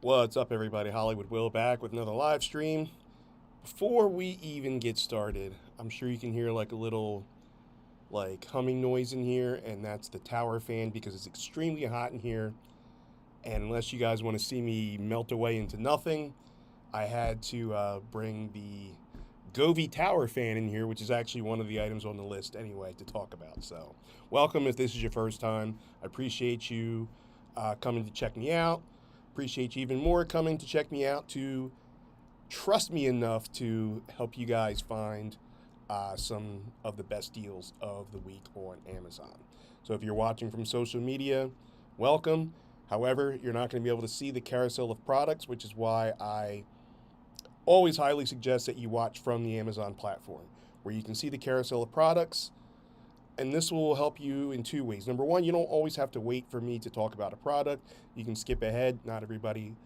What's up, everybody? Hollywood Will back with another live stream. Before we even get started, I'm sure you can hear like a little humming noise in here, and that's the tower fan because it's extremely hot in here. And unless you guys want to see me melt away into nothing, I had to bring the Govee tower fan in here, which is actually one of the items on the list anyway to talk about. So, welcome if this is your first time. I appreciate you coming to check me out. Appreciate you even more coming to check me out to trust me enough to help you guys find some of the best deals of the week on Amazon. So if you're watching from social media, welcome. However, you're not going to be able to see the carousel of products, which is why I always highly suggest that you watch from the Amazon platform, where you can see the carousel of products. And this will help you in two ways. Number one, you don't always have to wait for me to talk about a product. You can skip ahead. Not everybody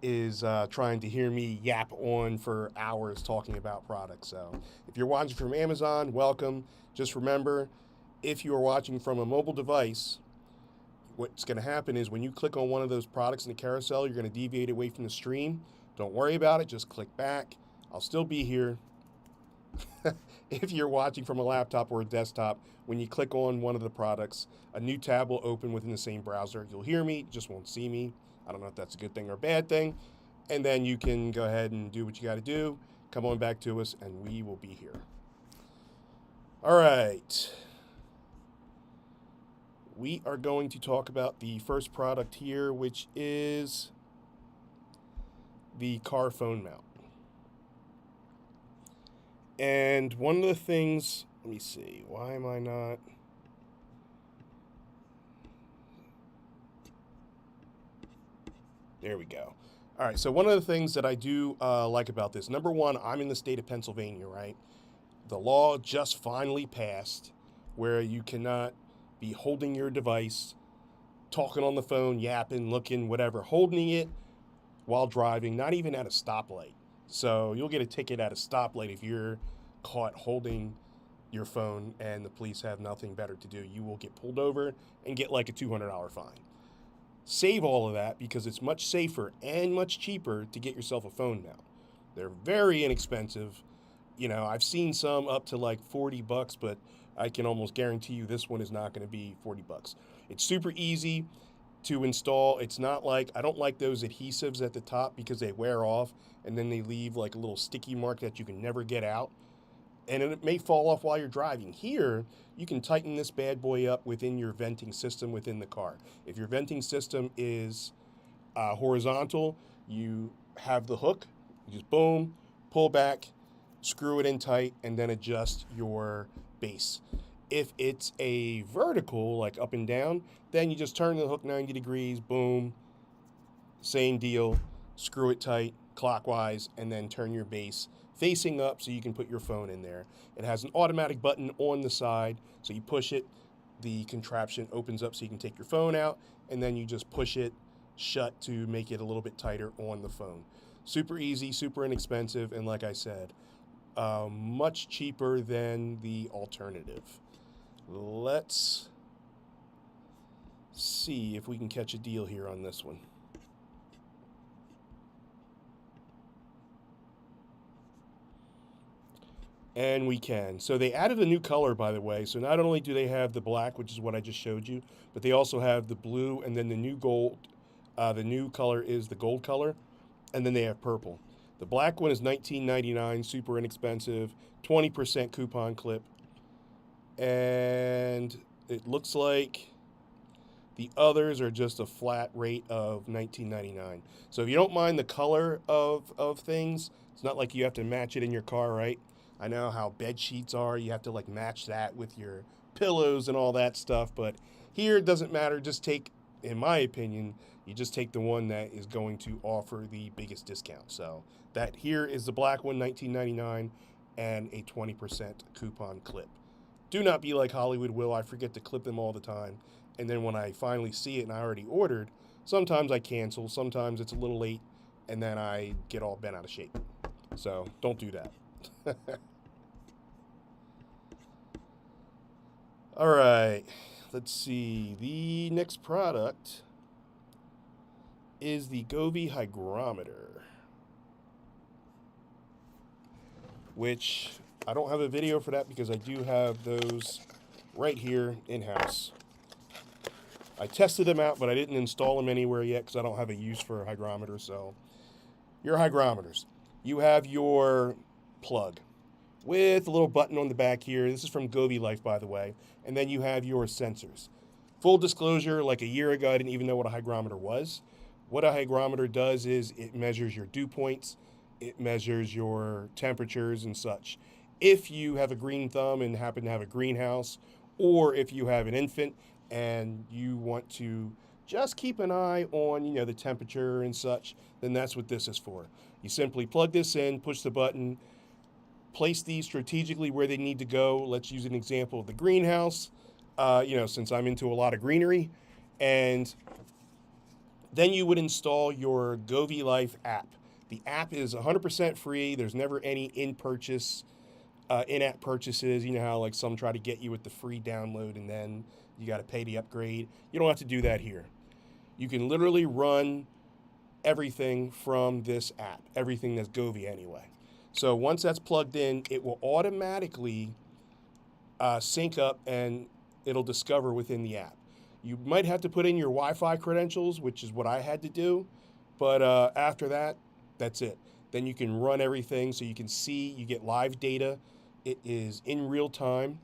is trying to hear me yap on for hours talking about products. So if you're watching from Amazon, welcome. Just remember, if you are watching from a mobile device, what's going to happen is when you click on one of those products in the carousel, you're going to deviate away from the stream. Don't worry about it. Just click back. I'll still be here. If you're watching from a laptop or a desktop, when you click on one of the products, a new tab will open within the same browser. You'll hear me, just won't see me. I don't know if that's a good thing or a bad thing. And then you can go ahead and do what you got to do. Come on back to us, and we will be here. All right. We are going to talk about the first product here, which is the car phone mount. And one of the things, let me see, why am I not? There we go. All right, so one of the things that I do like about this, number one, I'm in the state of Pennsylvania, right? The law just finally passed where you cannot be holding your device, talking on the phone, yapping, looking, whatever, holding it while driving, not even at a stoplight. So you'll get a ticket at a stoplight if you're caught holding your phone and the police have nothing better to do. You will get pulled over and get like a $200 fine. Save all of that because it's much safer and much cheaper to get yourself a phone mount. They're very inexpensive. You know, I've seen some up to like 40 bucks, but I can almost guarantee you this one is not going to be 40 bucks. It's super easy to install. It's not like, I don't like those adhesives at the top because they wear off and then they leave like a little sticky mark that you can never get out. And it may fall off while you're driving. Here, you can tighten this bad boy up within your venting system within the car. If your venting system is horizontal, you have the hook, you just boom, pull back, screw it in tight, and then adjust your base. If it's a vertical, like up and down, then you just turn the hook 90 degrees, boom, same deal, screw it tight clockwise, and then turn your base facing up so you can put your phone in there. It has an automatic button on the side, so you push it, the contraption opens up so you can take your phone out, and then you just push it shut to make it a little bit tighter on the phone. Super easy, super inexpensive, and like I said, much cheaper than the alternative. Let's see if we can catch a deal here on this one. And we can. So they added a new color, by the way. So not only do they have the black, which is what I just showed you, but they also have the blue and then the new gold. The new color is the gold color, and then they have purple. The black one is $19.99, super inexpensive, 20% coupon clip. And it looks like the others are just a flat rate of $19.99. So if you don't mind the color of things, it's not like you have to match it in your car, right? I know how bed sheets are. You have to like match that with your pillows and all that stuff. But here it doesn't matter. Just take, in my opinion, you just take the one that is going to offer the biggest discount. So that here is the black one, $19.99, and a 20% coupon clip. Do not be like Hollywood Will. I forget to clip them all the time. And then when I finally see it and I already ordered, sometimes I cancel. Sometimes it's a little late, and then I get all bent out of shape. So don't do that. All right, let's see. The next product is the Govee hygrometer, which I don't have a video for that because I do have those right here in-house. I tested them out, but I didn't install them anywhere yet because I don't have a use for a hygrometer. So your hygrometers, you have your plug with a little button on the back here. This is from Govee Life, by the way. And then you have your sensors. Full disclosure, like a year ago, I didn't even know what a hygrometer was. What a hygrometer does is it measures your dew points, it measures your temperatures and such. If you have a green thumb and happen to have a greenhouse, or if you have an infant and you want to just keep an eye on, the temperature and such, then that's what this is for. You simply plug this in, push the button, place these strategically where they need to go. Let's use an example of the greenhouse, since I'm into a lot of greenery. And then you would install your Govee Life app. The app is 100% free. There's never any in-app purchases. You know how like some try to get you with the free download and then you got to pay the upgrade. You don't have to do that here. You can literally run everything from this app, everything that's Govee anyway. So once that's plugged in, it will automatically sync up and it'll discover within the app. You might have to put in your Wi-Fi credentials, which is what I had to do. But after that, that's it. Then you can run everything so you can see, you get live data. It is in real time.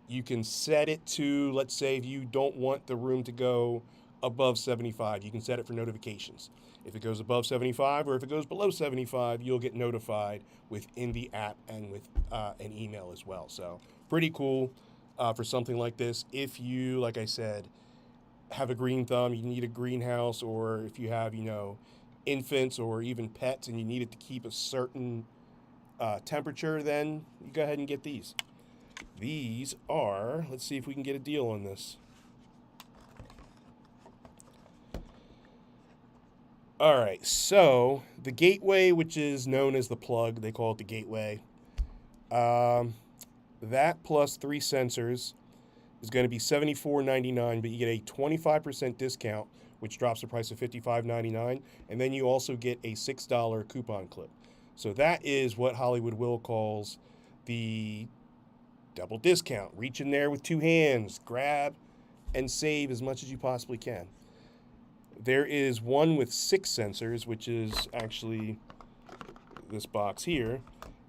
You can set it to, let's say if you don't want the room to go above 75, you can set it for notifications. If it goes above 75 or if it goes below 75, you'll get notified within the app and with an email as well. So pretty cool for something like this. If you, like I said, have a green thumb, you need a greenhouse, or if you have, infants or even pets and you need it to keep a certain temperature, then you go ahead and get these. These are, let's see if we can get a deal on this. All right, so the gateway, which is known as the plug, they call it the gateway, that plus 3 sensors is going to be $74.99, but you get a 25% discount, which drops the price of $55.99, and then you also get a $6 coupon clip. So that is what Hollywood Will calls the double discount. Reach in there with 2 hands, grab, and save as much as you possibly can. There is one with 6 sensors, which is actually this box here,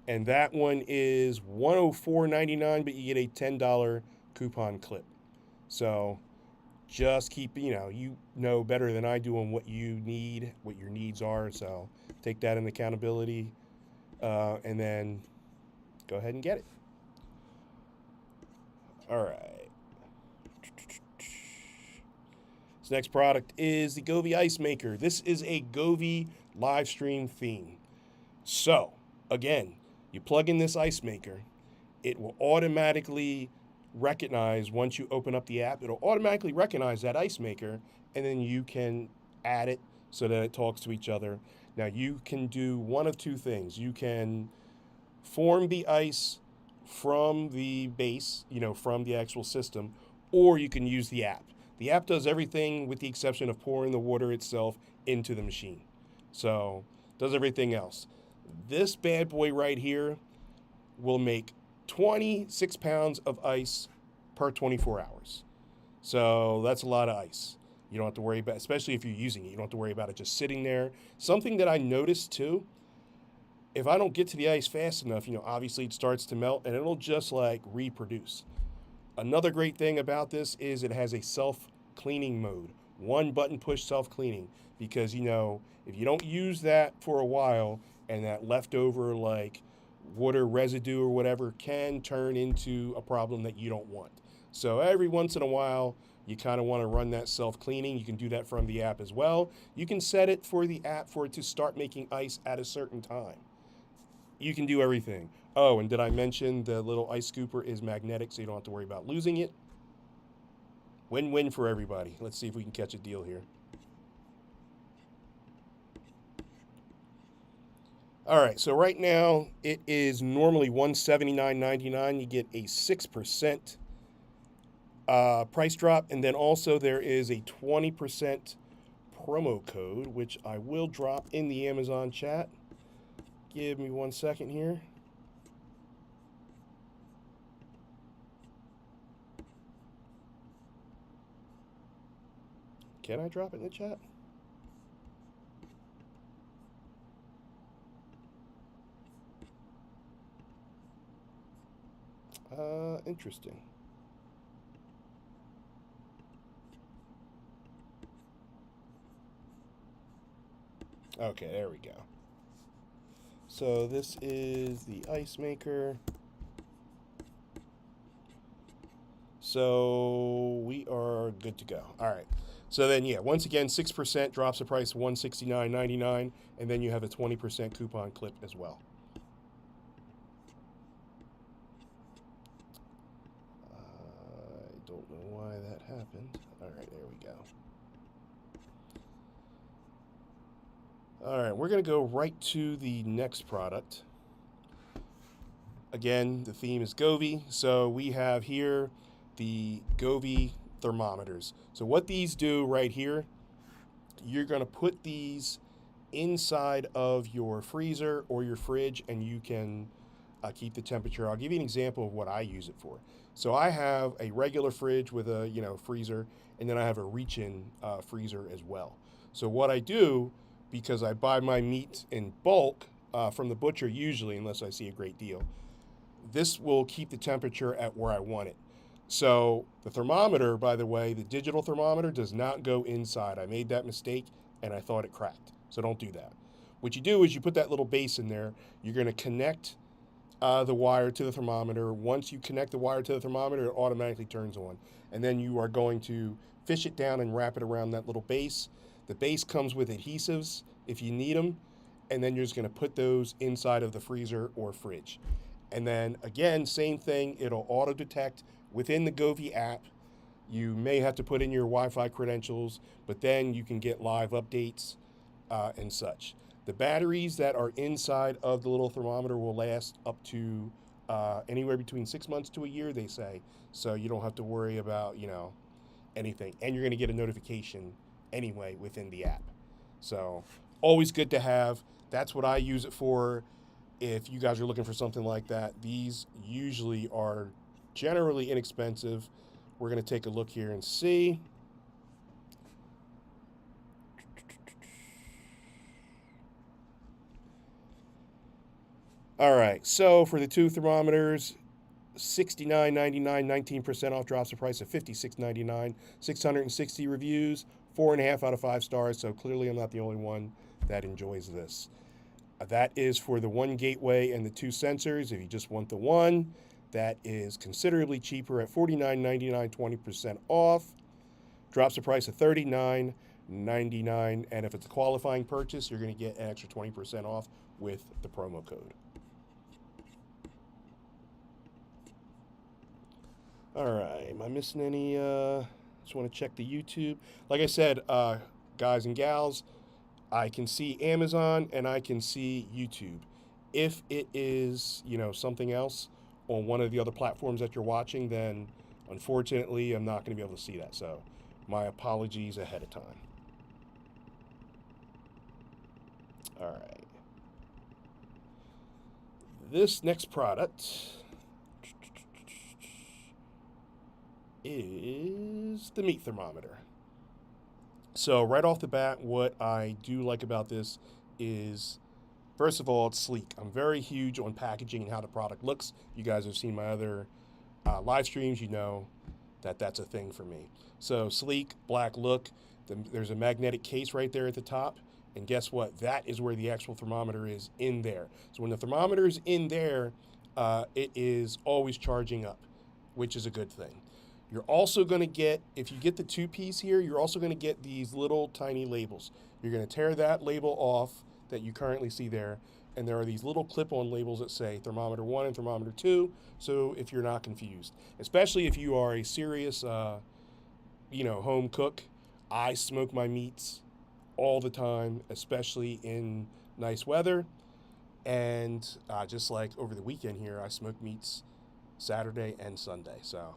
and that one is $104.99, but you get a $10 coupon clip. So just keep, you know better than I do on what you need, what your needs are. So take that into accountability, and then go ahead and get it. All right. This next product is the Govee Ice Maker. This is a Govee live stream theme. So again, you plug in this ice maker, it will automatically recognize, once you open up the app, it'll automatically recognize that ice maker, and then you can add it so that it talks to each other. Now you can do one of 2 things. You can form the ice from the base, from the actual system, or you can use the app. The app does everything with the exception of pouring the water itself into the machine. So does everything else. This bad boy right here will make 26 pounds of ice per 24 hours. So that's a lot of ice. You don't have to worry about, especially if you're using it, you don't have to worry about it just sitting there. Something that I noticed too, if I don't get to the ice fast enough, obviously it starts to melt and it'll just like reproduce. Another great thing about this is it has a self-cleaning mode. 1 button push self-cleaning, because, if you don't use that for a while and that leftover like water residue or whatever can turn into a problem that you don't want. So every once in a while, you kind of want to run that self-cleaning. You can do that from the app as well. You can set it for the app for it to start making ice at a certain time. You can do everything. Oh, and did I mention the little ice scooper is magnetic, so you don't have to worry about losing it? Win-win for everybody. Let's see if we can catch a deal here. All right, so right now it is normally $179.99. You get a 6% price drop, and then also there is a 20% promo code, which I will drop in the Amazon chat. Give me 1 second here. Can I drop it in the chat? Interesting. Okay, there we go. So this is the ice maker. So we are good to go. All right. So then, yeah, once again, 6% drops the price $169.99, and then you have a 20% coupon clip as well. I don't know why that happened. All right, there we go. All right, we're going to go right to the next product. Again, the theme is Govee. So we have here the Govee thermometers. So what these do right here, you're going to put these inside of your freezer or your fridge, and you can keep the temperature. I'll give you an example of what I use it for. So I have a regular fridge with a freezer, and then I have a reach-in freezer as well. So what I do, because I buy my meat in bulk from the butcher usually, unless I see a great deal, this will keep the temperature at where I want it. So the thermometer, by the way, the digital thermometer does not go inside. I made that mistake and I thought it cracked. So don't do that. What you do is you put that little base in there. You're going to connect the wire to the thermometer. Once you connect the wire to the thermometer, it automatically turns on. And then you are going to fish it down and wrap it around that little base. The base comes with adhesives if you need them. And then you're just going to put those inside of the freezer or fridge. And then again, same thing, it'll auto detect within the Govee app. You may have to put in your Wi-Fi credentials, but then you can get live updates and such. The batteries that are inside of the little thermometer will last up to anywhere between 6 months to a year, they say. So you don't have to worry about, anything. And you're going to get a notification anyway within the app. So always good to have. That's what I use it for. If you guys are looking for something like that, these usually are generally inexpensive. We're going to take a look here and see. All right, so for the two thermometers, $69.99, 19% off, drops the price of $56.99, 660 reviews, 4.5 out of 5 stars, so clearly I'm not the only one that enjoys this. That is for the one gateway and the two sensors. If you just want the one, that is considerably cheaper at $49.99, 20% off. Drops the price of $39.99. And if it's a qualifying purchase, you're going to get an extra 20% off with the promo code. All right. Am I missing any? Just want to check the YouTube. Like I said, guys and gals, I can see Amazon and I can see YouTube. If it is, something else on one of the other platforms that you're watching, then unfortunately I'm not going to be able to see that. So my apologies ahead of time. All right. This next product is the meat thermometer. So right off the bat, what I do like about this is, first of all, it's sleek. I'm very huge on packaging and how the product looks. You guys have seen my other live streams. You know that that's a thing for me. So sleek, black look. There's a magnetic case right there at the top. And guess what? That is where the actual thermometer is, in there. So when the thermometer is in there, it is always charging up, which is a good thing. You're also going to get, if you get the two-piece here, you're also going to get these little tiny labels. You're going to tear that label off that you currently see there, and there are these little clip-on labels that say thermometer 1 and thermometer 2, so if you're not confused. Especially if you are a serious, home cook. I smoke my meats all the time, especially in nice weather. And just like over the weekend here, I smoked meats Saturday and Sunday, so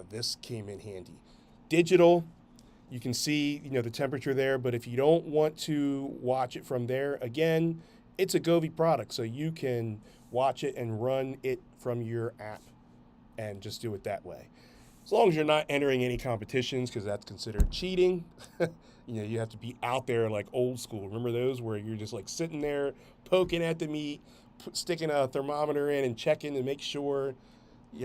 this came in handy. Digital, You can see, the temperature there, but if you don't want to watch it from there, again, it's a Govee product, so you can watch it and run it from your app and just do it that way. As long as you're not entering any competitions, because that's considered cheating. You have to be out there like old school. Remember those where you're just like sitting there poking at the meat, sticking a thermometer in and checking to make sure,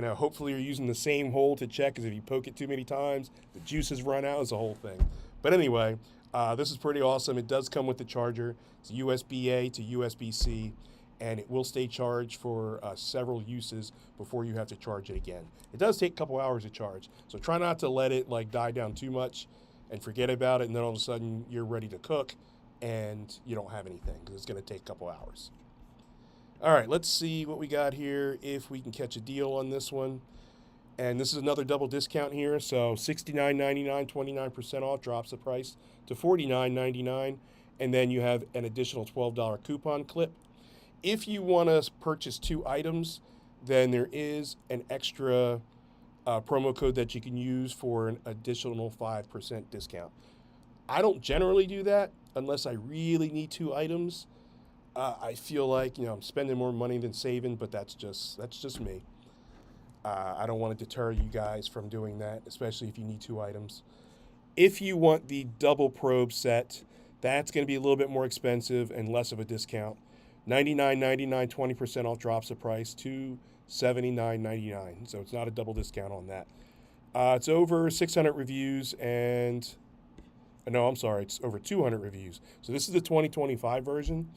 hopefully you're using the same hole to check, because if you poke it too many times, the juices run out. It's the whole thing. But anyway, this is pretty awesome. It does come with the charger. It's USB-A to USB-C, and it will stay charged for several uses before you have to charge it again. It does take a couple hours to charge, so try not to let it like die down too much and forget about it, and then all of a sudden you're ready to cook and you don't have anything, because it's going to take a couple hours. All right, let's see what we got here, if we can catch a deal on this one. And this is another double discount here, so $69.99, 29% off, drops the price to $49.99, and then you have an additional $12 coupon clip. If you want to purchase 2 items, then there is an extra promo code that you can use for an additional 5% discount. I don't generally do that unless I really need 2 items. I feel like I'm spending more money than saving, but that's just me. I don't want to deter you guys from doing that, especially if you need 2 items. If you want the double probe set, that's going to be a little bit more expensive and less of a discount. $99.99, 20% off, drops the price to $79.99. So it's not a double discount on that. It's over 600 reviews and no, I'm sorry, it's over 200 reviews. So this is the 2025 version,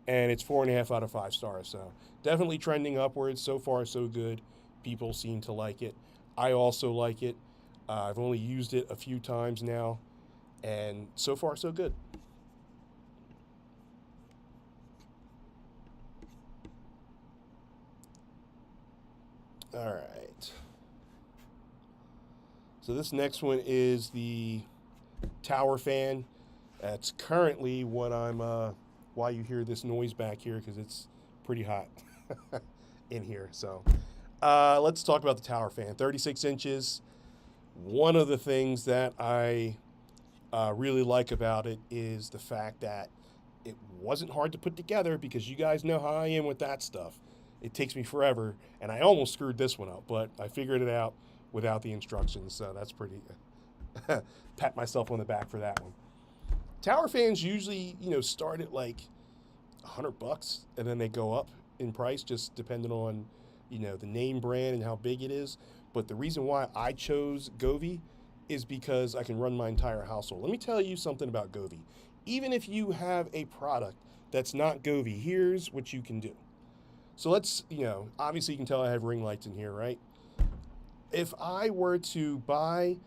and it's 4.5 out of 5 stars. So definitely trending upwards. So far, so good. People seem to like it. I also like it. I've only used it a few times now, and so far, so good. All right. So this next one is the tower fan. That's currently what I'm, why you hear this noise back here, because it's pretty hot in here. So let's talk about the tower fan. 36 inches. One of the things that I really like about it is the fact that it wasn't hard to put together, because you guys know how I am with that stuff. It takes me forever, and I almost screwed this one up, but I figured it out without the instructions, so that's pretty pat myself on the back for that one. Tower fans usually, start at like $100, and then they go up in price, just depending on, the name brand and how big it is. But the reason why I chose Govee is because I can run my entire household. Let me tell you something about Govee. Even if you have a product that's not Govee, here's what you can do. So let's, obviously you can tell I have ring lights in here, right? If I were to buy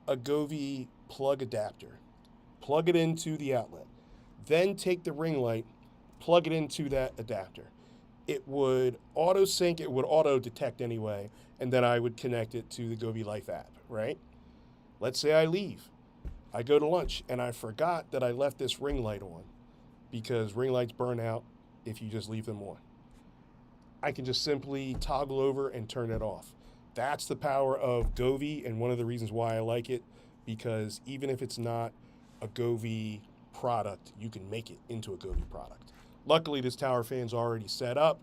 a Govee plug adapter, plug it into the outlet, then take the ring light, plug it into that adapter, it would auto sync, it would auto detect anyway, and then I would connect it to the Govee Life app, right? Let's say I leave. I go to lunch and I forgot that I left this ring light on, because ring lights burn out if you just leave them on. I can just simply toggle over and turn it off. That's the power of Govee, and one of the reasons why I like it, because even if it's not a Govee product, you can make it into a Govee product. Luckily, this tower fan's already set up.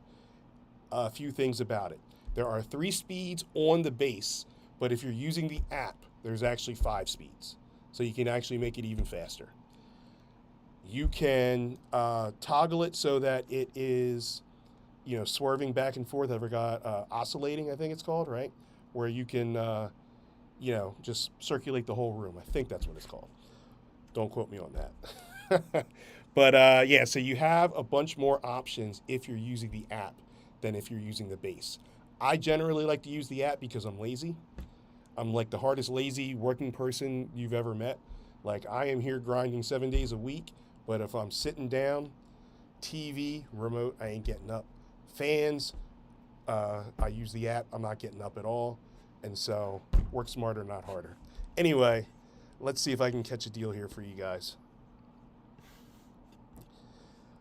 A few things about it. There are 3 speeds on the base, but if you're using the app, there's actually 5 speeds. So you can actually make it even faster. You can toggle it so that it is, swerving back and forth. I forgot, oscillating, I think it's called, right? Where you can, just circulate the whole room. I think that's what it's called. Don't quote me on that. But yeah, so you have a bunch more options if you're using the app than if you're using the base. I generally like to use the app because I'm lazy. I'm like the hardest lazy working person you've ever met. Like, I am here grinding 7 days a week, but if I'm sitting down, TV, remote, I ain't getting up. Fans, I use the app, I'm not getting up at all. And so, work smarter, not harder. Anyway, let's see if I can catch a deal here for you guys.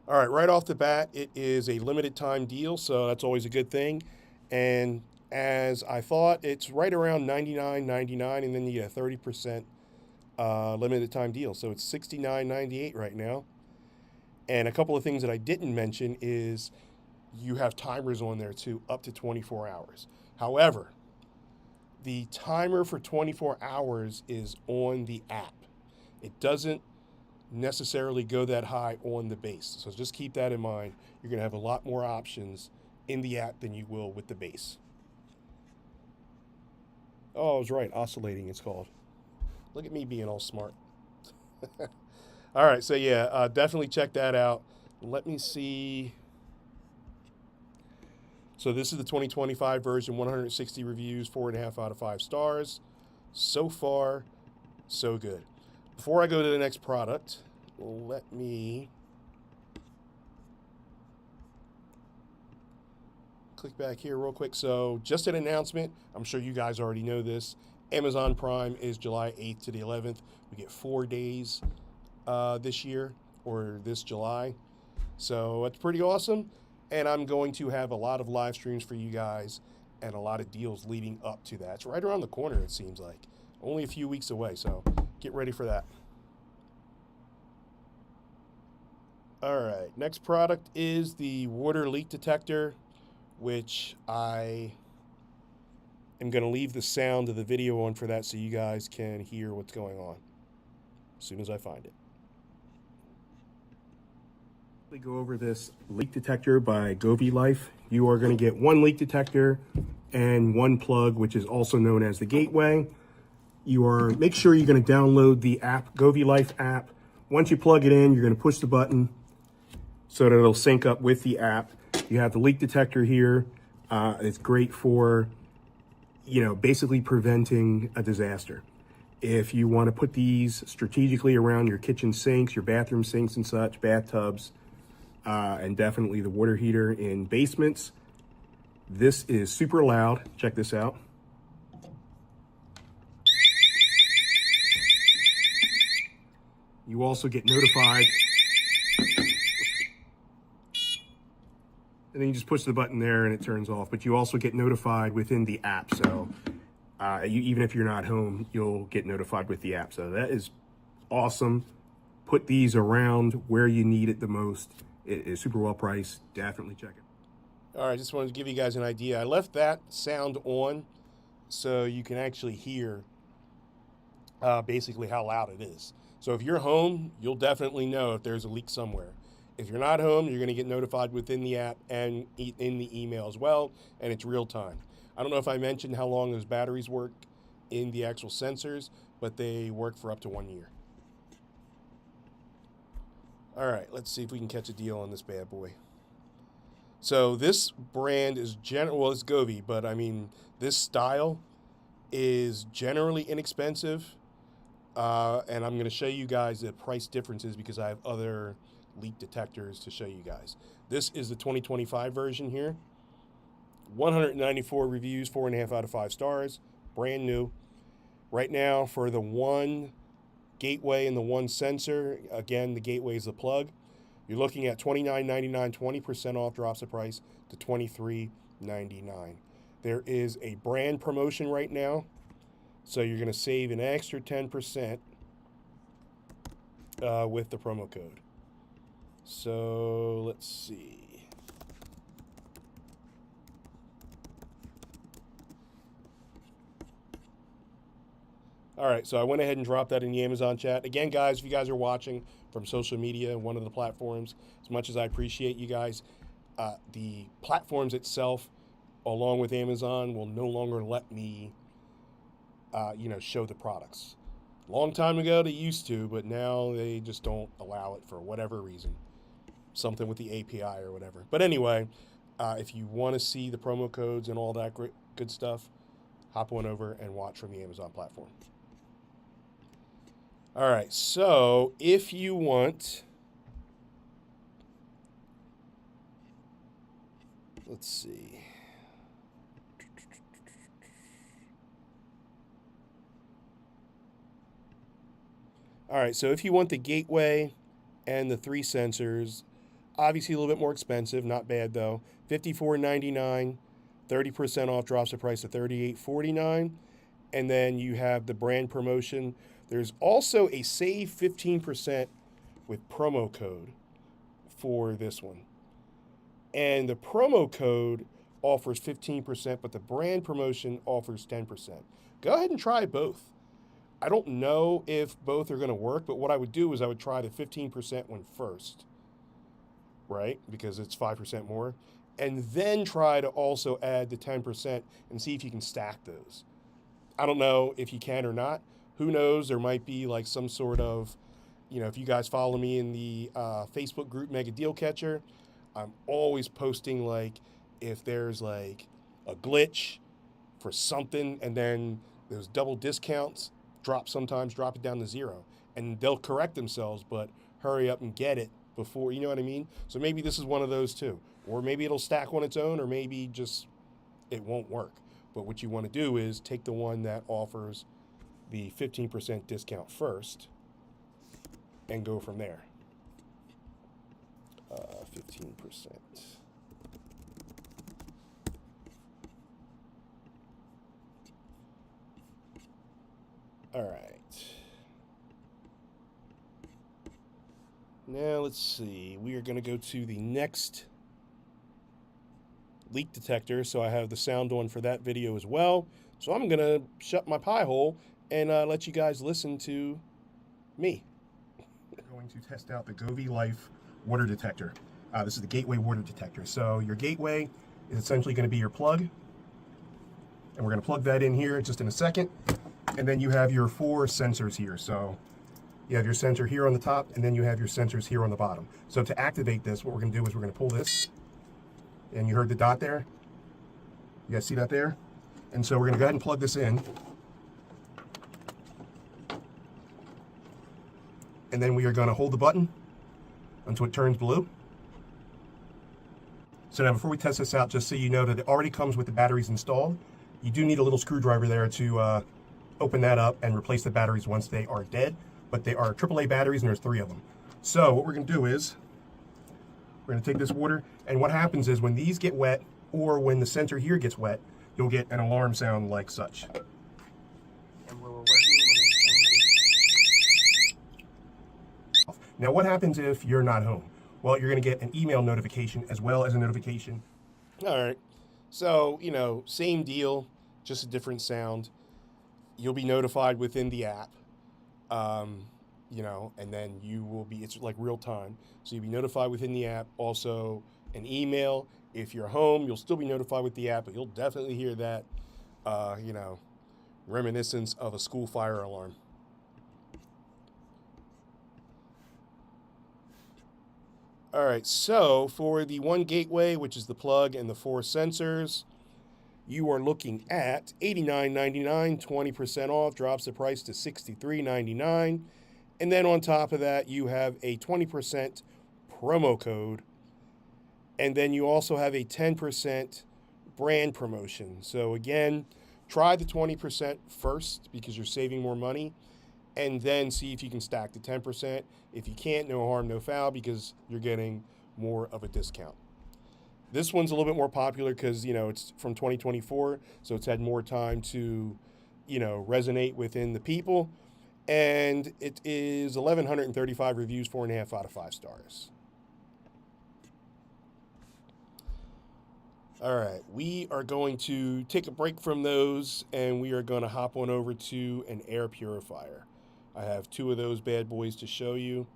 All right, right off the bat, it is a limited time deal, so that's always a good thing. And as I thought, it's right around $99.99, and then you get a 30% limited time deal. So it's $69.98 right now. And a couple of things that I didn't mention is you have timers on there too, up to 24 hours. However, the timer for 24 hours is on the app. It doesn't necessarily go that high on the base. So just keep that in mind. You're going to have a lot more options in the app than you will with the base. Oh, I was right. Oscillating, it's called. Look at me being all smart. All right, so yeah, definitely check that out. Let me see. So this is the 2025 version, 160 reviews, 4.5 out of 5 stars. So far, so good. Before I go to the next product, let me click back here real quick. So just an announcement. I'm sure you guys already know this. Amazon Prime is July 8th to the 11th. We get 4 days this year, or this July. So it's pretty awesome. And I'm going to have a lot of live streams for you guys and a lot of deals leading up to that. It's right around the corner, it seems like. Only a few weeks away, so get ready for that. All right, next product is the water leak detector, which I am going to leave the sound of the video on for that so you guys can hear what's going on as soon as I find it. We go over this leak detector by Govee Life. You are going to get one leak detector and one plug, which is also known as the gateway. Make sure you're going to download the app, Govee Life app. Once you plug it in, you're going to push the button so that it'll sync up with the app. You have the leak detector here. It's great for, basically preventing a disaster. If you want to put these strategically around your kitchen sinks, your bathroom sinks and such, bathtubs, and definitely the water heater in basements. This is super loud. Check this out. You also get notified. And then you just push the button there and it turns off. But you also get notified within the app. So even if you're not home, you'll get notified with the app. So that is awesome. Put these around where you need it the most. It is super well priced. Definitely check it. All right, just wanted to give you guys an idea. I left that sound on so you can actually hear basically how loud it is. So if you're home, you'll definitely know if there's a leak somewhere. If you're not home, you're going to get notified within the app and in the email as well, and it's real time. I don't know if I mentioned how long those batteries work in the actual sensors, but they work for up to 1 year. All right, let's see if we can catch a deal on this bad boy. So this brand is it's Govee, but I mean, this style is generally inexpensive. And I'm going to show you guys the price differences because I have other leak detectors to show you guys. This is the 2025 version here. 194 reviews, 4.5 out of 5 stars, brand new. Right now for the one gateway and the one sensor, again, the gateway is the plug. You're looking at $29.99, 20% off, drops the price to $23.99. There is a brand promotion right now, so you're going to save an extra 10% with the promo code. So let's see. All right, so I went ahead and dropped that in the Amazon chat. Again, guys, if you guys are watching from social media, one of the platforms, as much as I appreciate you guys, the platforms itself, along with Amazon, will no longer let me, show the products. Long time ago, they used to, but now they just don't allow it for whatever reason. Something with the API or whatever. But anyway, if you want to see the promo codes and all that great, good stuff, hop on over and watch from the Amazon platform. All right, so if you want, let's see. All right, so if you want the gateway and the 3 sensors, obviously a little bit more expensive, not bad though. $54.99, 30% off, drops the price to $38.49. And then you have the brand promotion. There's also a save 15% with promo code for this one. And the promo code offers 15%, but the brand promotion offers 10%. Go ahead and try both. I don't know if both are going to work, but what I would do is I would try the 15% one first, right? Because it's 5% more. And then try to also add the 10% and see if you can stack those. I don't know if you can or not. Who knows? There might be like some sort of, if you guys follow me in the Facebook group Mega Deal Catcher, I'm always posting like if there's like a glitch for something and then those double discounts sometimes drop it down to zero. And they'll correct themselves, but hurry up and get it before, you know what I mean? So maybe this is one of those too. Or maybe it'll stack on its own, or maybe just it won't work. But what you want to do is take the one that offers the 15% discount first and go from there. 15%. All right. Now let's see. We are going to go to the next leak detector. So I have the sound on for that video as well. So I'm going to shut my pie hole and let you guys listen to me. We're going to test out the Govee Life water detector. This is the gateway water detector. So your gateway is essentially going to be your plug. And we're going to plug that in here just in a second. And then you have your 4 sensors here. So you have your sensor here on the top, and then you have your sensors here on the bottom. So to activate this, what we're going to do is we're going to pull this. And you heard the dot there? You guys see that there? And so we're going to go ahead and plug this in. And then we are going to hold the button until it turns blue. So now before we test this out, just so you know that it already comes with the batteries installed. You do need a little screwdriver there to open that up and replace the batteries once they are dead. But they are AAA batteries, and there's 3 of them. So what we're going to do is we're going to take this water, and what happens is when these get wet, or when the sensor here gets wet, you'll get an alarm sound like such. And we're working. Now what happens if you're not home? Well, you're going to get an email notification as well as a notification. All right. So, same deal, just a different sound. You'll be notified within the app. And then you will be, it's like real time. So you'll be notified within the app. Also an email. If you're home, you'll still be notified with the app, but you'll definitely hear that, reminiscence of a school fire alarm. All right, so for the one gateway, which is the plug and the 4 sensors, you are looking at $89.99, 20% off, drops the price to $63.99. And then on top of that, you have a 20% promo code. And then you also have a 10% brand promotion. So again, try the 20% first because you're saving more money. And then see if you can stack the 10%. If you can't, no harm, no foul, because you're getting more of a discount. This one's a little bit more popular because, it's from 2024, so it's had more time to, resonate within the people. And it is 1,135 reviews, 4.5 out of 5 stars. All right, we are going to take a break from those, and we are going to hop on over to an air purifier. I have 2 of those bad boys to show you.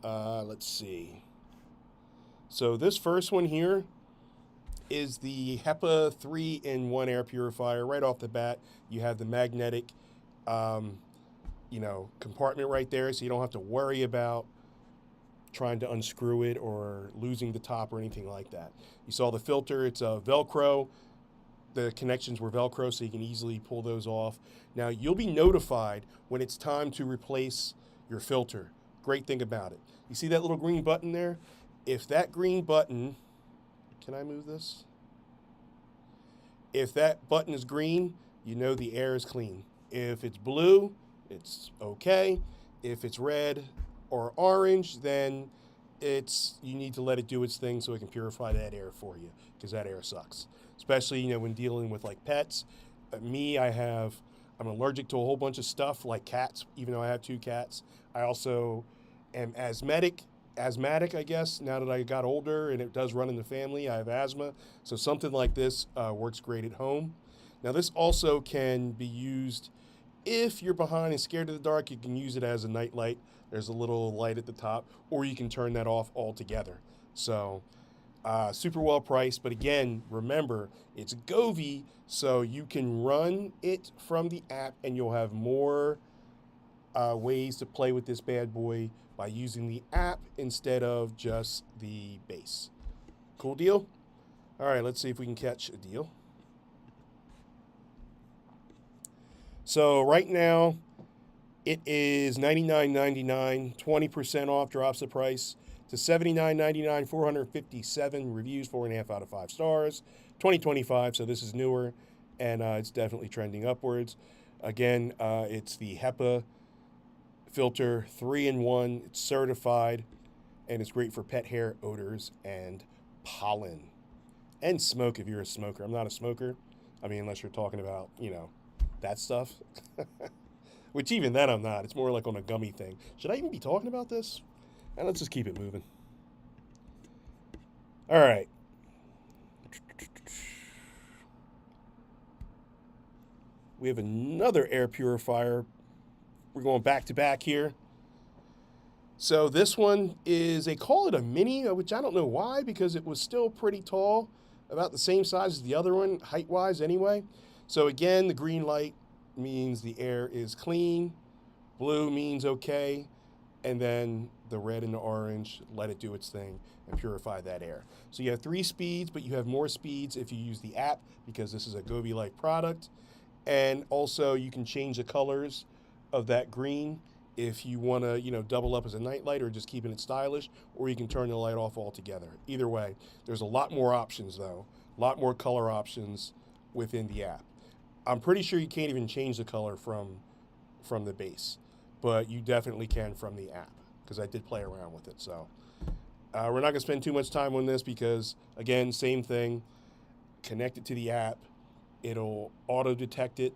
Let's see. So this first one here is the HEPA 3-in-1 air purifier. Right off the bat, you have the magnetic, compartment right there, so you don't have to worry about trying to unscrew it or losing the top or anything like that. You saw the filter, it's a Velcro. The connections were Velcro, so you can easily pull those off. Now, you'll be notified when it's time to replace your filter. Great thing about it. You see that little green button there? If that green button, can I move this? If that button is green, you know the air is clean. If it's blue, it's okay. If it's red or orange, then you need to let it do its thing so it can purify that air for you, because that air sucks. Especially, when dealing with like pets. I have I'm allergic to a whole bunch of stuff like cats, even though I have 2 cats. I also am asthmatic, I guess, now that I got older, and it does run in the family. I have asthma, so something like this works great at home. Now, this also can be used if you're behind and scared of the dark. You can use it as a night light. There's a little light at the top, or you can turn that off altogether. So, super well priced, but again, remember, it's Govee, so you can run it from the app, and you'll have more ways to play with this bad boy by using the app instead of just the base. Cool deal? All right, let's see if we can catch a deal. So right now, it is $99.99, 20% off, drops the price to $79.99, 457 reviews, 4.5 out of 5 stars, 2025, so this is newer, and it's definitely trending upwards. Again, it's the HEPA filter, 3-in-1, it's certified, and it's great for pet hair, odors, and pollen. And smoke if you're a smoker. I'm not a smoker. I mean, unless you're talking about, that stuff. Which even then I'm not. It's more like on a gummy thing. Should I even be talking about this? And let's just keep it moving. All right. We have another air purifier. We're going back to back here. So this one is, they call it a mini, which I don't know why, because it was still pretty tall, about the same size as the other one, height-wise anyway. So again, the green light means the air is clean, blue means okay, and then the red and the orange, let it do its thing and purify that air. So you have 3 speeds, but you have more speeds if you use the app, because this is a Govee-like product. And also you can change the colors of that green if you want to, double up as a night light or just keeping it stylish, or you can turn the light off altogether. Either way, there's a lot more options though, a lot more color options within the app. I'm pretty sure you can't even change the color from the base, but you definitely can from the app, because I did play around with it. So we're not going to spend too much time on this because, again, same thing. Connect it to the app. It'll auto-detect it.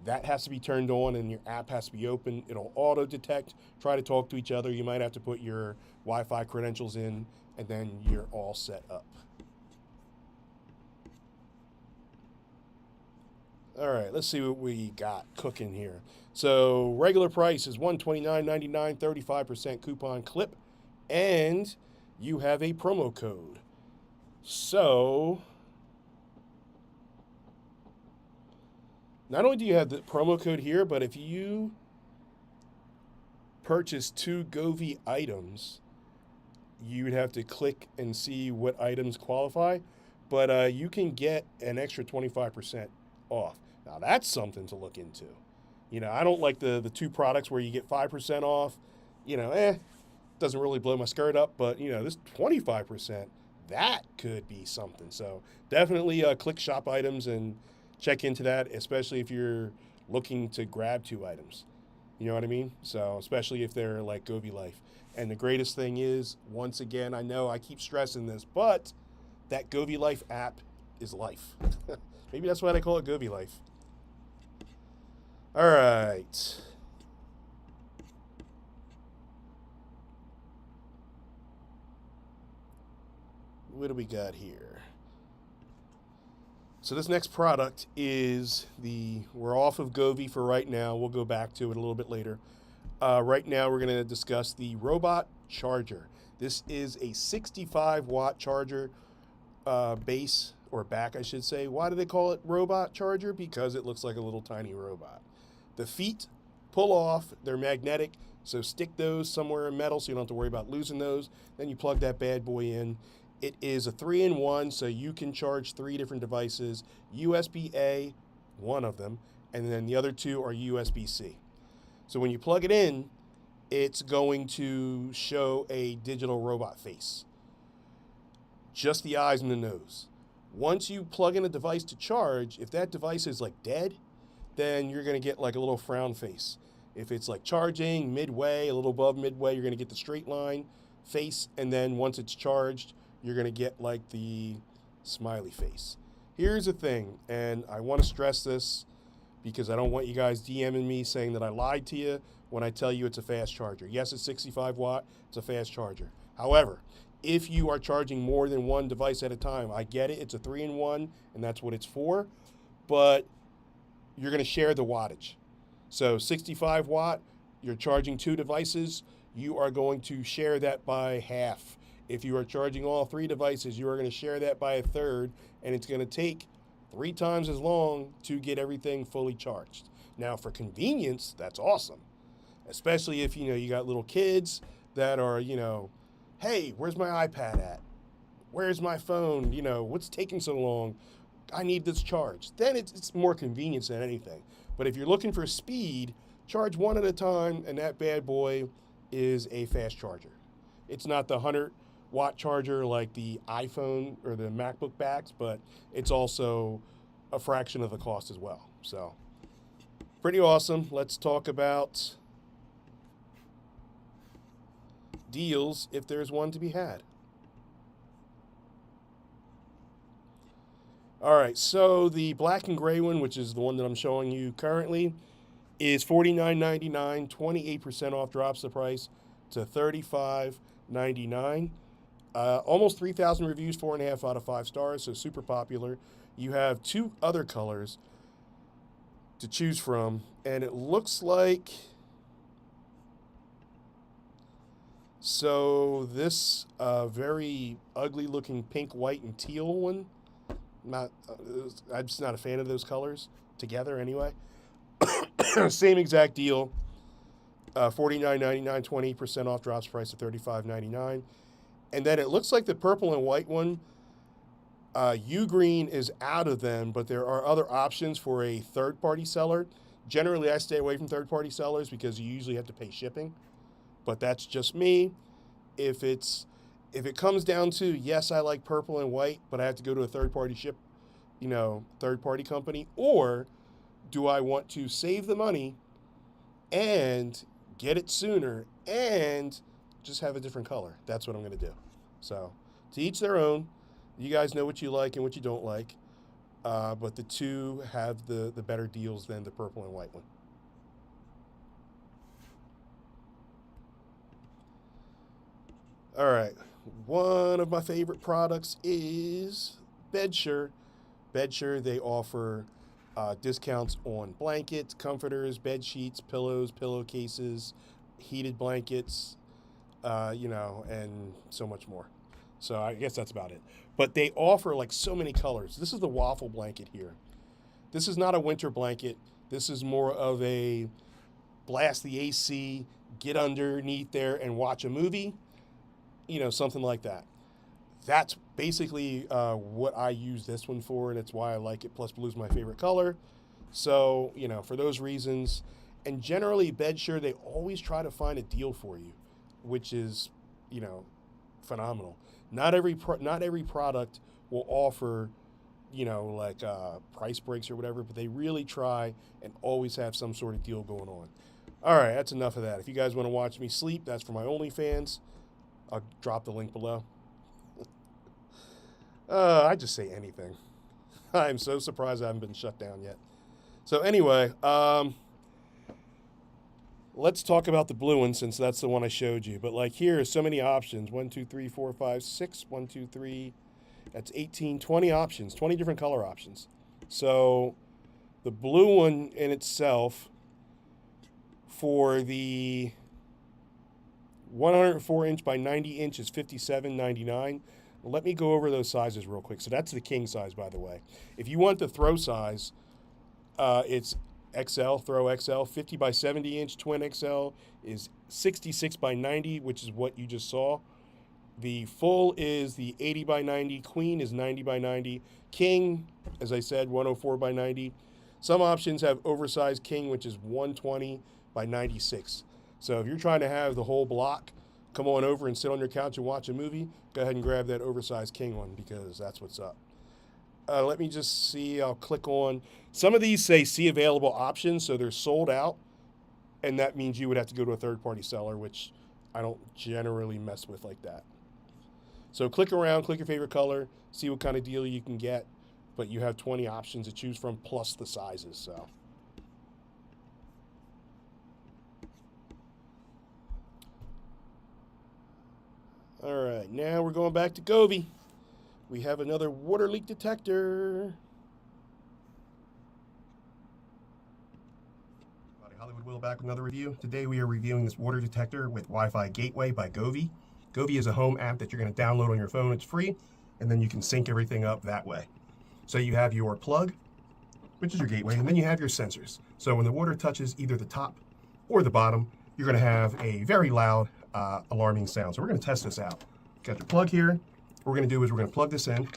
That has to be turned on, and your app has to be open. It'll auto-detect, try to talk to each other. You might have to put your Wi-Fi credentials in, and then you're all set up. All right, let's see what we got cooking here. So regular price is $129.99, 35% coupon clip, and you have a promo code. So not only do you have the promo code here, but if you purchase 2 Govee items, you would have to click and see what items qualify, but you can get an extra 25% off. Now that's something to look into. I don't like the 2 products where you get 5% off. Doesn't really blow my skirt up, but this 25%, that could be something. So definitely click shop items and check into that, especially if you're looking to grab 2 items. You know what I mean? So especially if they're like Govee Life. And the greatest thing is, once again, I know I keep stressing this, but that Govee Life app is life. Maybe that's why they call it Govee Life. All right. What do we got here? So this next product is we're off of Govee for right now. We'll go back to it a little bit later. Right now we're going to discuss the robot charger. This is a 65-watt charger base, or back, I should say. Why do they call it robot charger? Because it looks like a little tiny robot. The feet pull off. They're magnetic, so stick those somewhere in metal so you don't have to worry about losing those. Then you plug that bad boy in. It is a 3-in-1, so you can charge 3 different devices. USB-A, one of them, and then the other 2 are USB-C. So when you plug it in, it's going to show a digital robot face. Just the eyes and the nose. Once you plug in a device to charge, if that device is like dead, then you're going to get like a little frown face. If it's like charging midway, a little above midway, you're going to get the straight line face, and then once it's charged, you're going to get like the smiley face. Here's the thing, and I want to stress this because I don't want you guys DMing me saying that I lied to you when I tell you it's a fast charger. Yes, it's 65 watt, it's a fast charger. However, if you are charging more than one device at a time, I get it, it's a 3-in-1, and that's what it's for, but you're going to share the wattage. So 65 watt, you're charging 2 devices, you are going to share that by half. If you are charging all 3 devices, you are going to share that by a third, and it's going to take 3 times as long to get everything fully charged. Now, for convenience, that's awesome, especially if you got little kids that are, hey, where's my iPad at? Where's my phone? What's taking so long? I need this charged. Then it's more convenience than anything. But if you're looking for speed, charge one at a time, and that bad boy is a fast charger. It's not the 100-watt charger like the iPhone or the MacBook backs, but it's also a fraction of the cost as well. So, pretty awesome. Let's talk about deals if there's one to be had. All right, so the black and gray one, which is the one that I'm showing you currently, is $49.99, 28% off, drops the price to $35.99. Almost 3,000 reviews, 4.5 out of 5 stars, so super popular. You have 2 other colors to choose from, and it looks like, so this very ugly looking pink, white, and teal one, I'm just not a fan of those colors together anyway. Same exact deal, $49.99, 20% off, drops price to $35.99. And then it looks like the purple and white one, Ugreen is out of them, but there are other options for a third-party seller. Generally, I stay away from third-party sellers because you usually have to pay shipping, but that's just me. If it comes down to, yes, I like purple and white, but I have to go to a third-party third-party company, or do I want to save the money and get it sooner and just have a different color? That's what I'm going to do. So, to each their own. You guys know what you like and what you don't like, but the 2 have the better deals than the purple and white one. All right, one of my favorite products is Bedsure. Bedsure, they offer discounts on blankets, comforters, bed sheets, pillows, pillowcases, heated blankets, and so much more. So I guess that's about it. But they offer like so many colors. This is the waffle blanket here. This is not a winter blanket. This is more of a blast the AC, get underneath there and watch a movie, something like that. That's basically what I use this one for, and it's why I like it. Plus, blue's my favorite color. So, for those reasons. And generally, Bedsure, they always try to find a deal for you, which is, phenomenal. Not every product will offer, price breaks or whatever, but they really try and always have some sort of deal going on. All right, that's enough of that. If you guys want to watch me sleep, that's for my OnlyFans. I'll drop the link below. I just say anything. I'm so surprised I haven't been shut down yet. So anyway, let's talk about the blue one since that's the one I showed you. But like here are so many options. 1, 2, 3, 4, 5, 6. 1, 2, 3. That's 18, 20 options, 20 different color options. So the blue one in itself for the 104 inch by 90 inch is $57.99. Let me go over those sizes real quick. So that's the king size, by the way. If you want the throw size, it's XL, throw XL. 50 by 70 inch twin XL is 66 by 90, which is what you just saw. The full is the 80 by 90. Queen is 90 by 90. King, as I said, 104 by 90. Some options have oversized king, which is 120 by 96. So if you're trying to have the whole block, come on over and sit on your couch and watch a movie, go ahead and grab that oversized king one because that's what's up. Let me just see. I'll click on. Some of these say see available options, so they're sold out, and that means you would have to go to a third-party seller, which I don't generally mess with like that. So click around, click your favorite color, see what kind of deal you can get, but you have 20 options to choose from plus the sizes. So right, now we're going back to Govee. We have another water leak detector. Hollywood Will back with another review. Today we are reviewing this water detector with Wi-Fi Gateway by Govee. Govee is a home app that you're going to download on your phone. It's free, and then you can sync everything up that way. So you have your plug, which is your gateway, and then you have your sensors. So when the water touches either the top or the bottom, you're going to have a very loud alarming sound. So we're going to test this out. Got your plug here. What we're going to do is we're going to plug this in, and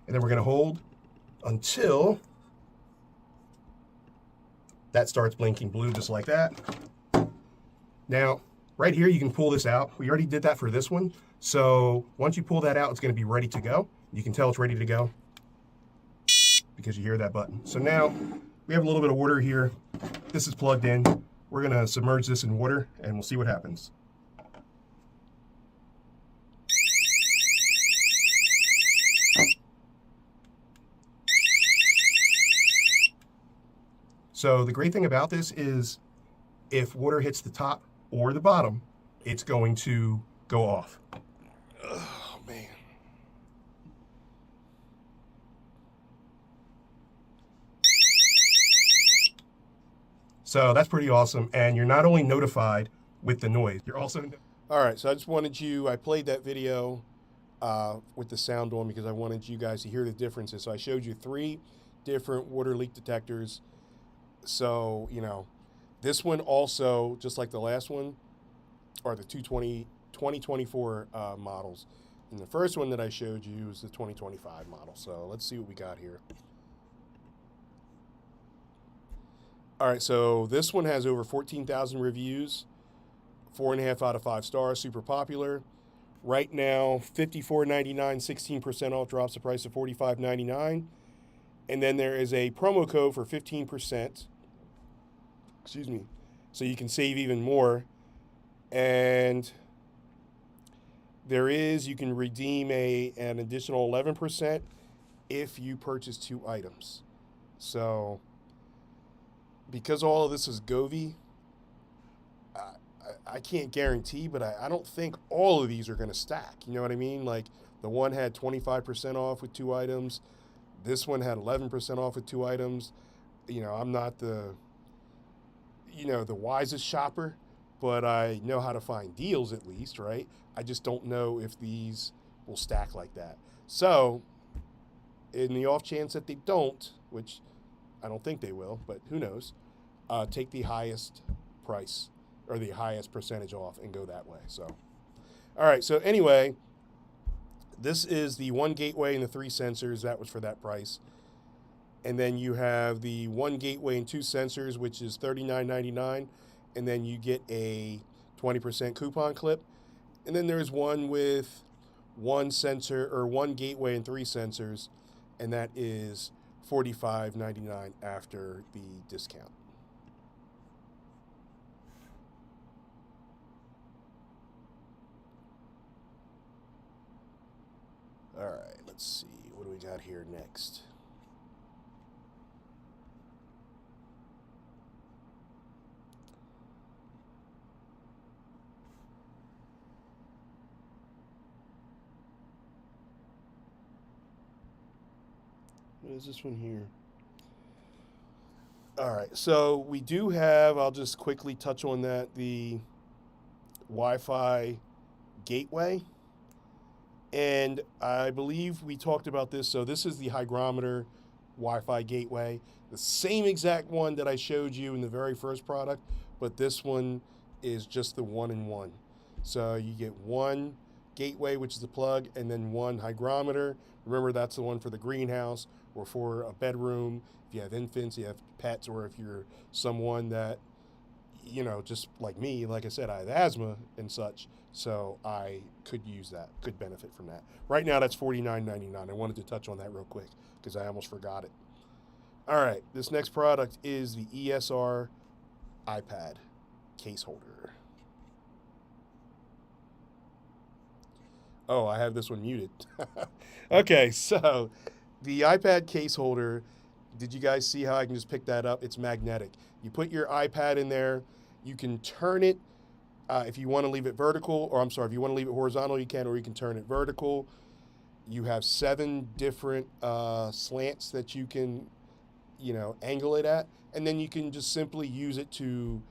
then we're going to hold until that starts blinking blue, just like that. Now, right here, you can pull this out. We already did that for this one. So once you pull that out, it's going to be ready to go. You can tell it's ready to go because you hear that button. So now we have a little bit of water here. This is plugged in. We're going to submerge this in water, and we'll see what happens. So the great thing about this is if water hits the top or the bottom, it's going to go off. Oh, man. So that's pretty awesome. And you're not only notified with the noise, you're also... All right, so I just wanted you, I played that video with the sound on because I wanted you guys to hear the differences. So I showed you 3 different water leak detectors. So, you know, this one also, just like the last one, are the 2024 models. And the first one that I showed you is the 2025 model. So let's see what we got here. All right, so this one has over 14,000 reviews, 4.5 out of 5 stars, super popular. Right now, $54.99, 16% off, drops the price to $45.99. And then there is a promo code for 15%. Excuse me. So you can save even more. And you can redeem an additional 11% if you purchase 2 items. So because all of this is Govee, I can't guarantee, but I don't think all of these are going to stack. You know what I mean? Like the one had 25% off with 2 items. This one had 11% off with 2 items. You know, I'm not the wisest shopper, but I know how to find deals at least, right? I just don't know if these will stack like that. So in the off chance that they don't, which I don't think they will, but who knows, take the highest price or the highest percentage off and go that way. So, all right. So anyway, this is the 1 gateway and the 3 sensors. That was for that price. And then you have the 1 gateway and 2 sensors, which is $39.99. And then you get a 20% coupon clip. And then there's one with 1 sensor or 1 gateway and 3 sensors. And that is $45.99 after the discount. All right, let's see. What do we got here next? What is this one here? All right, so we do have, I'll just quickly touch on that, the Wi-Fi gateway. And I believe we talked about this. So this is the hygrometer Wi-Fi gateway, the same exact one that I showed you in the very first product, but this one is just the 1-in-1. So you get 1 gateway, which is the plug, and then 1 hygrometer. Remember, that's the one for the greenhouse or for a bedroom. If you have infants, you have pets, or if you're someone that, you know, just like me, like I said, I have asthma and such, so I could use that, could benefit from that. Right now, that's $49.99. I wanted to touch on that real quick because I almost forgot it. All right, this next product is the ESR iPad case holder. Oh, I have this one muted. Okay, so the iPad case holder, did you guys see how I can just pick that up? It's magnetic. You put your iPad in there, you can turn it If you want to leave it vertical, or I'm sorry, if you want to leave it horizontal, you can, or you can turn it vertical. You have 7 different slants that you can, angle it at, and then you can just simply use it to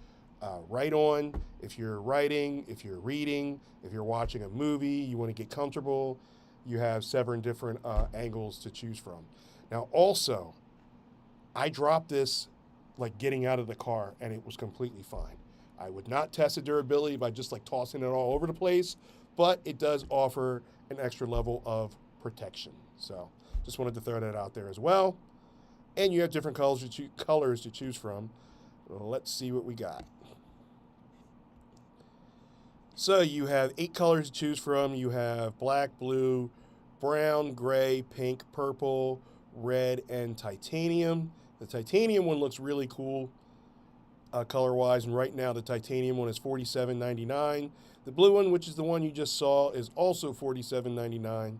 write on. If you're writing, if you're reading, if you're watching a movie, you want to get comfortable, you have 7 different angles to choose from. Now, also, I dropped this like getting out of the car, and it was completely fine. I would not test the durability by just like tossing it all over the place, but it does offer an extra level of protection. So just wanted to throw that out there as well. And you have different colors to choose from. Let's see what we got. So you have 8 colors to choose from. You have black, blue, brown, gray, pink, purple, red, and titanium. The titanium one looks really cool color-wise, and right now the titanium one is $47.99. The blue one, which is the one you just saw, is also $47.99.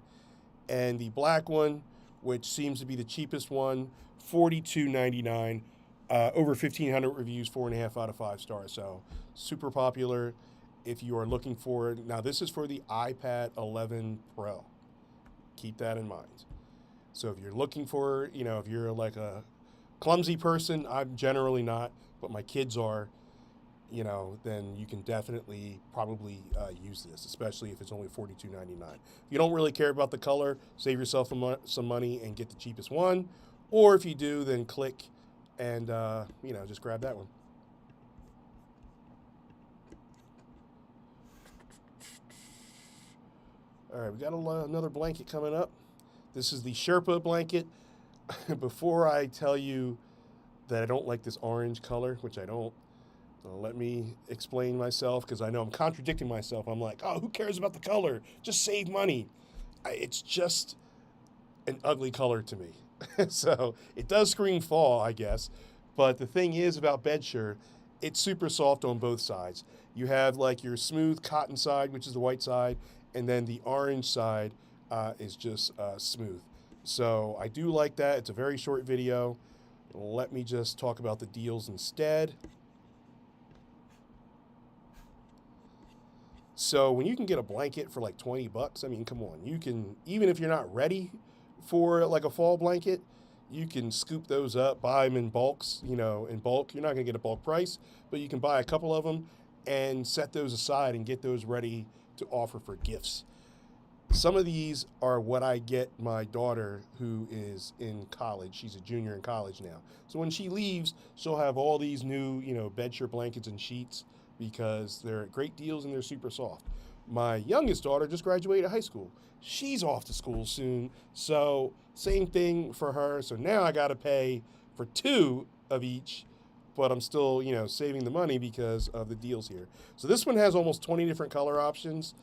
And the black one, which seems to be the cheapest one, $42.99. Over 1,500 reviews, 4.5 out of 5 stars. So super popular if you are looking for it. Now, this is for the iPad 11 Pro. Keep that in mind. So if you're looking for, if you're like a clumsy person, I'm generally not, but my kids are, then you can definitely probably use this, especially if it's only $42.99. If you don't really care about the color, save yourself some money and get the cheapest one. Or if you do, then click and, just grab that one. All right, we got another blanket coming up. This is the Sherpa blanket. Before I tell you that I don't like this orange color, which I don't, let me explain myself, because I know I'm contradicting myself. I'm like, oh, who cares about the color? Just save money. It's just an ugly color to me. So it does scream fall, I guess. But the thing is about bedshirt, it's super soft on both sides. You have like your smooth cotton side, which is the white side, and then the orange side is just smooth. So I do like that. It's a very short video. Let me just talk about the deals instead. So when you can get a blanket for like 20 bucks, I mean, come on, you can, even if you're not ready for like a fall blanket, you can scoop those up, buy them in bulks, in bulk. You're not going to get a bulk price, but you can buy a couple of them and set those aside and get those ready to offer for gifts. Some of these are what I get my daughter, who is in college. She's a junior in college now. So when she leaves, she'll have all these new, bedshirt blankets and sheets, because they're great deals and they're super soft. My youngest daughter just graduated high school. She's off to school soon. So same thing for her. So now I got to pay for 2 of each, but I'm still, saving the money because of the deals here. So this one has almost 20 different color options.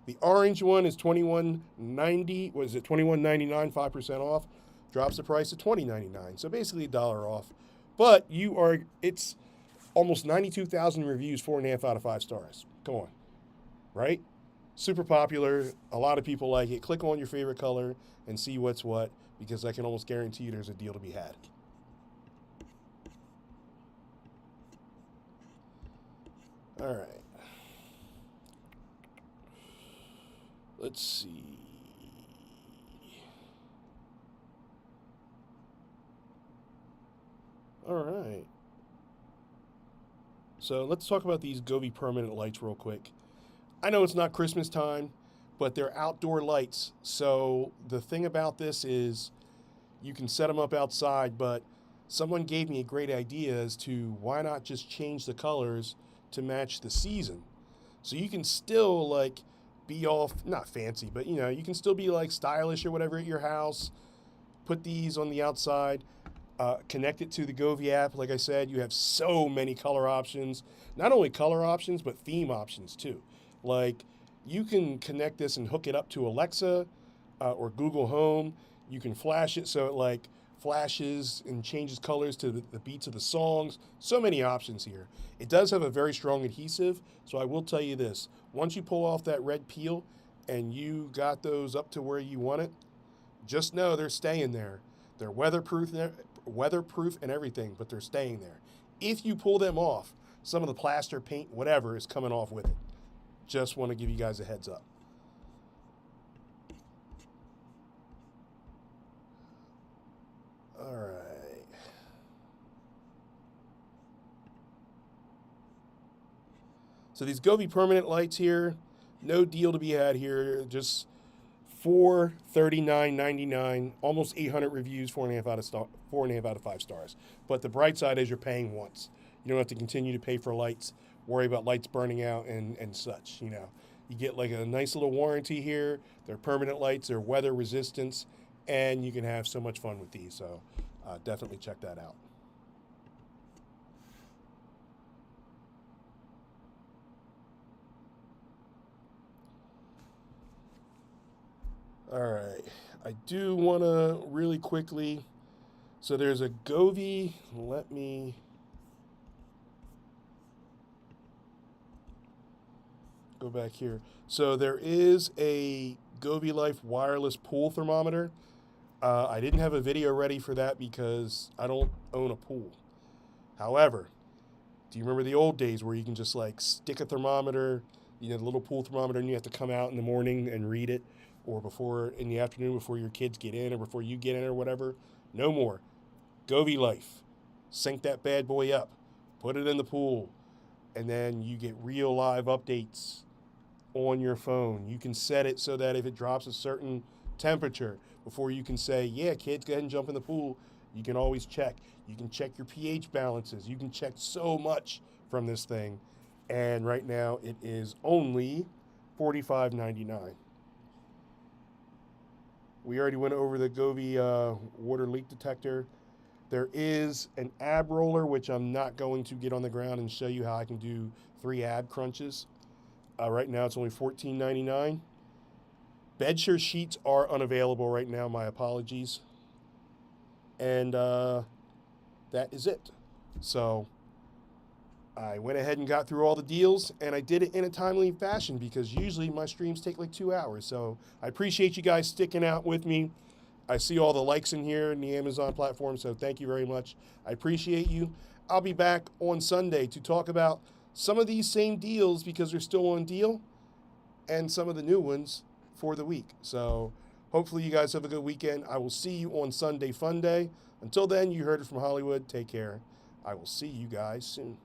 The orange one is $21.90. What is it? $21.99, 5% off. Drops the price to $20.99. So basically $1 off. But it's almost 92,000 reviews, 4.5 out of 5 stars. Come on, right? Super popular. A lot of people like it. Click on your favorite color and see what's what, because I can almost guarantee you there's a deal to be had. All right. Let's see. All right. So let's talk about these Govee permanent lights real quick. I know it's not Christmas time, but they're outdoor lights. So the thing about this is you can set them up outside, but someone gave me a great idea as to why not just change the colors to match the season. So you can still like be all, not fancy, but you can still be like stylish or whatever at your house. Put these on the outside. Connect it to the Govee app. Like I said, you have so many color options. Not only color options, but theme options too. Like you can connect this and hook it up to Alexa or Google Home. You can flash it so it like flashes and changes colors to the beats of the songs. So many options here. It does have a very strong adhesive, so I will tell you this. Once you pull off that red peel and you got those up to where you want it, just know they're staying there. They're weatherproof and everything, but they're staying there. If you pull them off, some of the plaster, paint, whatever is coming off with it. Just want to give you guys a heads up. All right. So these Govee permanent lights here, no deal to be had here. Just $439.99, almost 800 reviews, 4.5 out of 5 stars. But the bright side is you're paying once. You don't have to continue to pay for lights, worry about lights burning out and such. You know, you get like a nice little warranty here. They're permanent lights, they're weather resistance, and you can have so much fun with these. So definitely check that out. All right, I do want to really quickly. So there's a Govee. Let me go back here. So there is a Govee Life wireless pool thermometer. I didn't have a video ready for that because I don't own a pool. However, do you remember the old days where you can just like stick a thermometer, you know, the little pool thermometer, and you have to come out in the morning and read it, or before in the afternoon before your kids get in or before you get in or whatever? No more. Govee Life. Sync that bad boy up. Put it in the pool. And then you get real live updates on your phone. You can set it so that if it drops a certain temperature, before you can say, yeah, kids, go ahead and jump in the pool, you can always check. You can check your pH balances. You can check so much from this thing. And right now it is only $45.99. We already went over the Govee water leak detector. There is an ab roller, which I'm not going to get on the ground and show you how I can do 3 ab crunches. Right now it's only $14.99. Bedsure sheets are unavailable right now. My apologies. And that is it. So I went ahead and got through all the deals, and I did it in a timely fashion because usually my streams take like 2 hours. So I appreciate you guys sticking out with me. I see all the likes in here in the Amazon platform, so thank you very much. I appreciate you. I'll be back on Sunday to talk about some of these same deals because they're still on deal, and some of the new ones for the week. So hopefully you guys have a good weekend. I will see you on Sunday Fun Day. Until then, you heard it from Hollywood. Take care. I will see you guys soon.